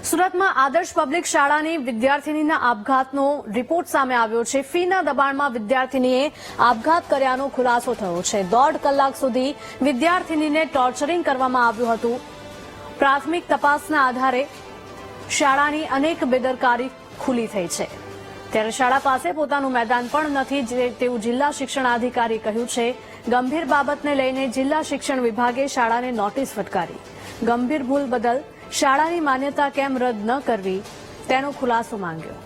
સુરતમાં આદર્શ પબ્લિક શાળાની વિદ્યાર્થીનીના આપઘાતનો રિપોર્ટ સામે આવ્યો છે। ફીના દબાણમાં વિદ્યાર્થીનીએ આપઘાત કર્યાનો ખુલાસો થયો છે। 1.5 કલાક સુધી વિદ્યાર્થીનીને ટોર્ચરિંગ કરવામાં આવ્યું હતું। પ્રાથમિક તપાસના આધારે શાળાની અનેક બેદરકારી ખુલી થઈ છે। ત્યારે શાળા પાસે પોતાનું મેદાન પણ નથી તેવું જિલ્લા શિક્ષણાધિકારી કહ્યું છે। ગંભીર બાબતને લઈને જિલ્લા શિક્ષણ વિભાગે શાળાને નોટિસ ફટકારી। ગંભીર ભૂલ બદલ શાળાની માન્યતા કેમ રદ ન કરવી તેનો ખુલાસો માંગ્યો।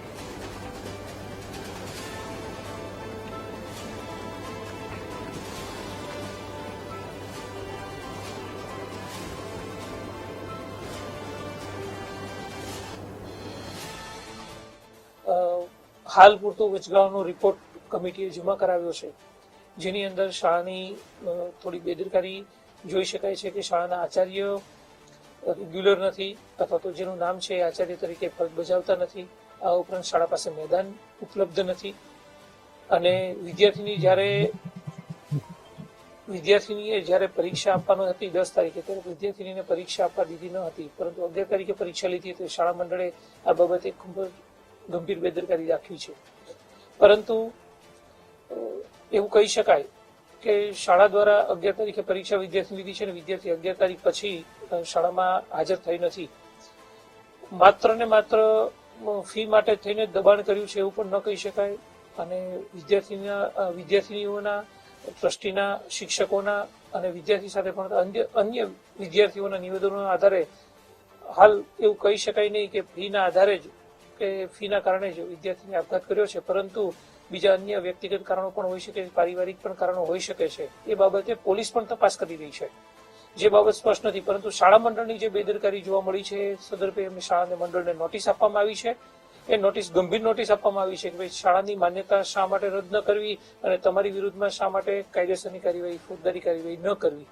હાલ પૂરતો વચગાળાનો રિપોર્ટ કમિટીએ જમા કરાવ્યો છે, જેની અંદર શાળાની થોડી બેદરકારી જોઈ શકાય છે કે શાળાના આચાર્ય રેગ્યુલર નથી અથવા તો જેનું નામ છે આચાર્ય તરીકે ફરજ બજાવતા નથી। આ ઉપરાંત શાળા પાસે મેદાન ઉપલબ્ધ નથી અને વિદ્યાર્થીનીએ જ્યારે પરીક્ષા આપવાની હતી 10 તારીખે ત્યારે વિદ્યાર્થીનીને પરીક્ષા આપવા દીધી ન હતી, પરંતુ 11 તારીખે પરીક્ષા લીધી તો શાળા મંડળે આ બાબતે ખૂબ ગંભીર બેદરકારી દાખવી છે। પરંતુ એવું કહી શકાય કે શાળા દ્વારા 11 તારીખે પરીક્ષા વિદ્યાર્થી લીધી છે અને વિદ્યાર્થી 11 તારીખ પછી શાળામાં હાજર થઈ નથી। માત્ર ને માત્ર ફી માટે થઈને દબાણ કર્યું છે એવું પણ ન કહી શકાય અને વિદ્યાર્થીનીઓના ટ્રસ્ટીના શિક્ષકોના અને વિદ્યાર્થી સાથે પણ અન્ય વિદ્યાર્થીઓના નિવેદનોના આધારે હાલ એવું કહી શકાય નહીં કે ફીના આધારે જ કે ફીના કારણે જ વિદ્યાર્થીને આપઘાત કર્યો છે, પરંતુ બીજા અન્ય વ્યક્તિગત કારણો પણ હોઈ શકે, પારિવારિક પણ કારણો હોઈ શકે છે। એ બાબતે પોલીસ પણ તપાસ કરી રહી છે, જે બાબત સ્પષ્ટ નથી। પરંતુ શાળા મંડળની જે બેદરકારી જોવા મળી છે, સંદર્ભે એમને શાળા મંડળને નોટિસ આપવામાં આવી છે। એ નોટિસ ગંભીર નોટિસ આપવામાં આવી છે કે ભાઈ શાળાની માન્યતા શા માટે રદ ન કરવી અને તમારી વિરુદ્ધમાં શા માટે કાયદેસરની કાર્યવાહી, ફોજદારી કાર્યવાહી ન કરવી।